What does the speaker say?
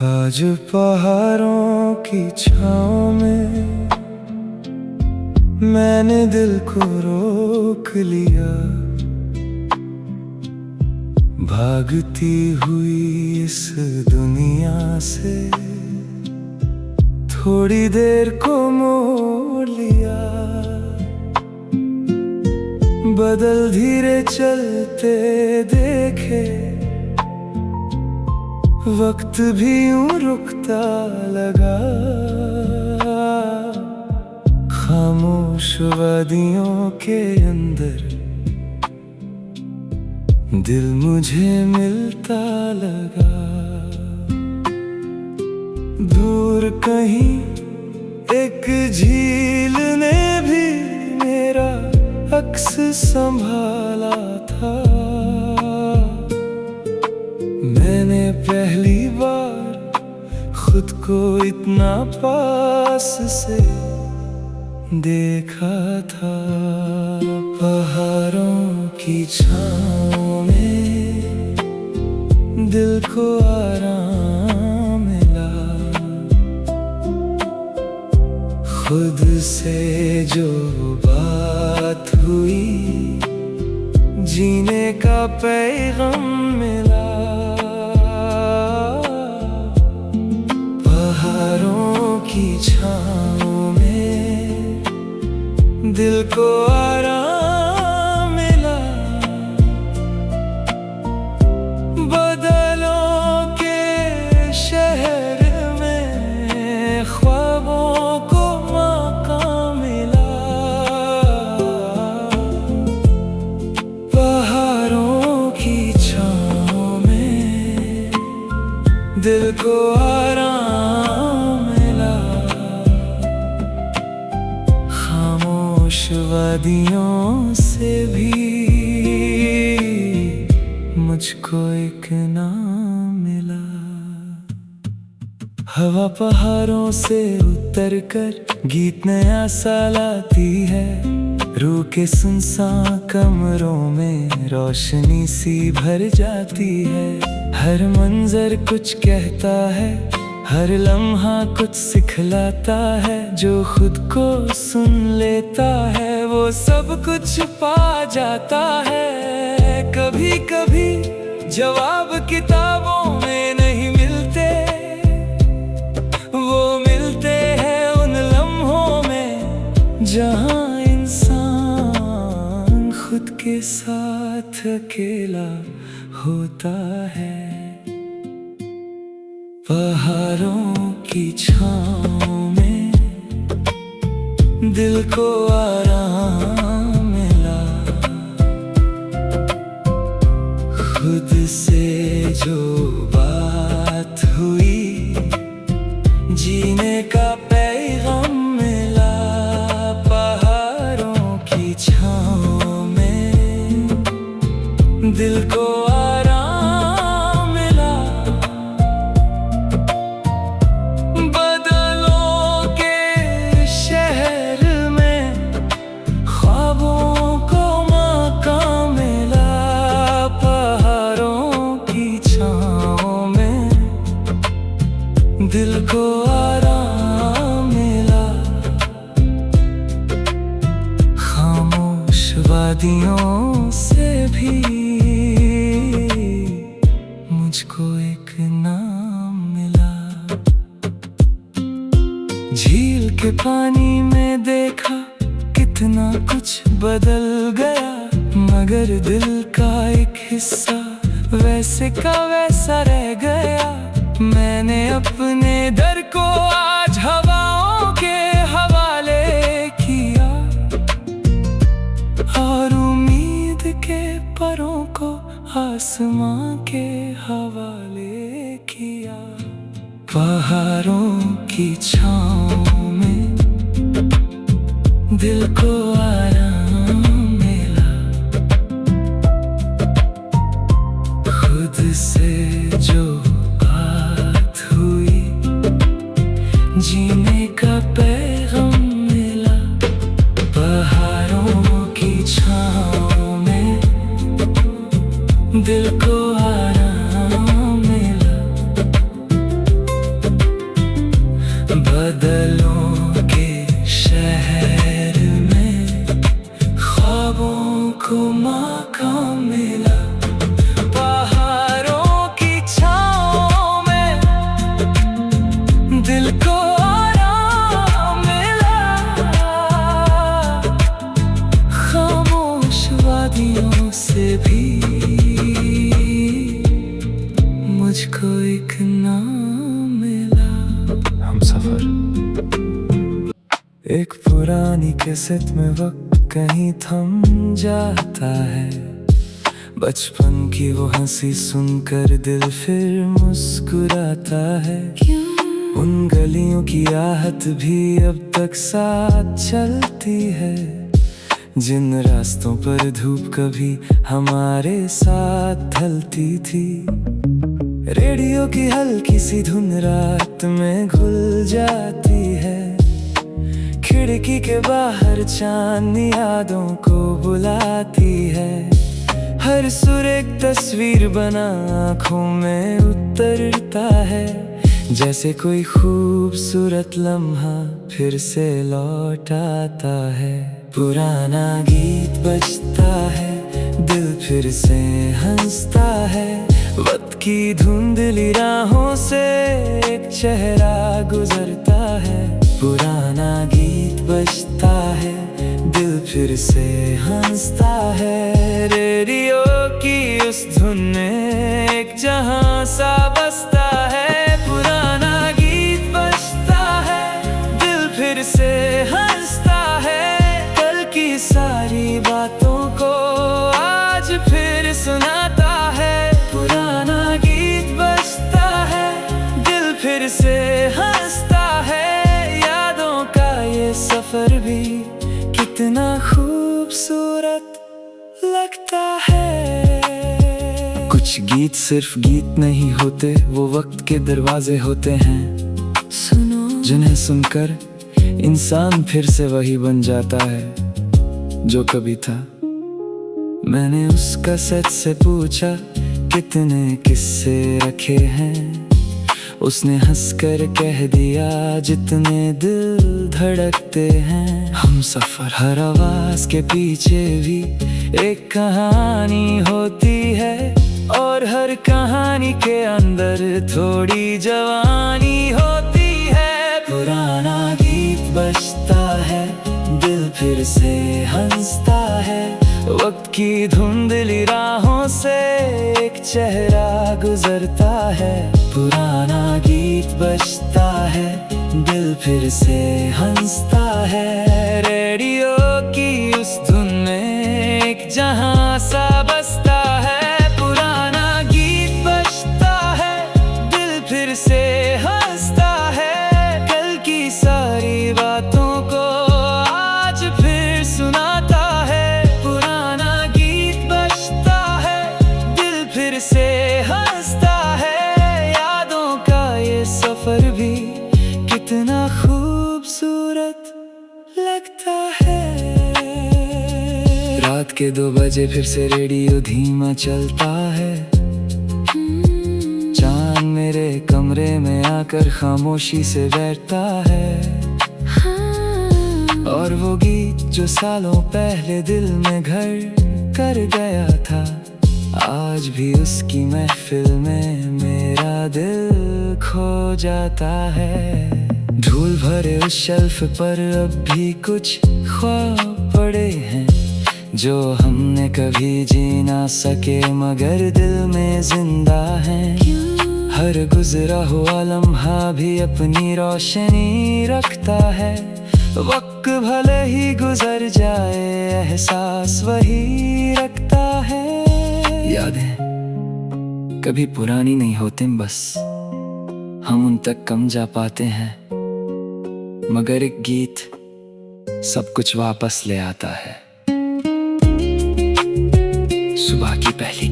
आज पहाड़ों की छाँव में मैंने दिल को रोक लिया। भागती हुई इस दुनिया से थोड़ी देर को मोड़ लिया। बदल धीरे चलते देखे, वक्त भी यूं रुकता लगा। खामोश वादियों के अंदर दिल मुझे मिलता लगा। दूर कहीं एक झील ने भी मेरा अक्स संभाला था। मैंने पहली बार खुद को इतना पास से देखा था। पहाड़ों की छाँव में दिल को आराम मिला। खुद से जो बात हुई, जीने का पैगाम मिला। पहाड़ों की छाँव में दिल को आराम मिला। बादलों के शहर में ख्वाबों को मकाम मिला। पहाड़ों की छाँव में दिल को आराम मिला। खामोश वादियों से भी मुझको एक नाम मिला। हवा पहाड़ों से उतर कर गीत नया सा लाती है। रूह के सुनसान कमरों में रोशनी सी भर जाती है। हर मंजर कुछ कहता है, हर लम्हा कुछ सिखलाता है। जो खुद को सुन लेता है वो सब कुछ पा जाता है। कभी कभी जवाब किताबों में नहीं मिलते, वो मिलते हैं उन लम्हों में जहाँ इंसान खुद के साथ अकेला होता है। पहाड़ों की छाँव में दिल को आराम मिला। खुद से जो बात हुई, जीने का पैगाम मिला। पहाड़ों की छाँव में दिल को आराम मिला। बादलों के शहर में ख्वाबों को मकाम मिला। पहाड़ों की छाँव में दिल को आराम मिला। खामोश वादियों से भी मुझको एक नाम मिला। झील के पानी में देखा कितना कुछ बदल गया, मगर दिल का एक हिस्सा वैसे का वैसा रह गया। मैंने अपने दर को आज हवाओं के हवाले किया और उम्मीद के परों को आसमां के हवाले किया। पहाड़ों की छाँव में दिल को आराम मिला। खुद से जो बात हुई, जीने का पैगाम मिला। पहाड़ों की छाँव में दिल को आराम मिला। बादलों के शहर में ख्वाबों को मकाम मिला, पहाड़ों की छाँव में दिल को आराम मिला, खामोश वादियों से भी मुझको एक नाम मिला। हमसफर। एक पुरानी कैसेट में वक्त कहीं थम जाता है, बचपन की वो हंसी सुनकर दिल फिर मुस्कुराता है। उन गलियों की आहट भी अब तक साथ चलती है, जिन रास्तों पर धूप कभी हमारे साथ ढलती थी। रेडियो की हल्की सी धुन रात में घुल जाती है, खिड़की के बाहर चांदनी यादों को बुलाती है। हर सुर एक तस्वीर बना आँखों में उतरता है, जैसे कोई खूबसूरत लम्हा फिर से लौट आता है। पुराना गीत बजता है, दिल फिर से हंसता है, वक्त की धुंधली राहों से एक चेहरा गुजरता है। पुराना गीत बजता है, दिल फिर से हंसता है, रेडियो की उस धुन में एक जहां सा बसता है। पुराना गीत बजता है, दिल फिर से हंसता है, कल की सारी बातों को आज फिर सुनाता है। पुराना गीत बजता है, दिल फिर से हंसता है, यादों का ये सफर भी कितना खूबसूरत लगता है। कुछ गीत सिर्फ गीत नहीं होते, वो वक्त के दरवाजे होते हैं, सुनो जिन्हें सुनकर इंसान फिर से वही बन जाता है जो कभी था। मैंने उस कैसेट से पूछा कितने किस्से रखे हैं, उसने हंसकर कह दिया जितने दिल धड़कते हैं। हम सफर। हर आवाज के पीछे भी एक कहानी होती है, और हर कहानी के अंदर थोड़ी जवानी होती है। पुराना गीत बजता है, दिल फिर से हंसता है, वक्त की धुंधली राहों से एक चेहरा गुजरता है। पुराना गीत बजता है, दिल फिर से हंसता है, रेडियो की उस धुन में एक जहां सा बसता है। पुराना गीत बजता है, दिल फिर से हंसता है, कल की सारी बातों को आज फिर सुनाता है। पुराना गीत बजता है, दिल फिर से हंसता है, यादों का ये सफर भी कितना खूबसूरत लगता है। रात के 2 बजे फिर से रेडियो धीमा चलता है, चांद मेरे कमरे में आकर खामोशी से बैठता है, और वो गीत जो सालों पहले दिल में घर कर गया था, आज भी उसकी महफिल में मेरा दिल खो जाता है। धूल भरे उस शेल्फ पर अब भी कुछ ख्वाब पड़े हैं, जो हमने कभी जी ना सके मगर दिल में जिंदा हैं। हर गुजरा हुआ लम्हा भी अपनी रोशनी रखता है, वक्त भले ही गुजर जाए एहसास वही रखता है। यादें कभी पुरानी नहीं होते, बस हम उन तक कम जा पाते हैं, मगर एक गीत सब कुछ वापस ले आता है। सुबह की पहली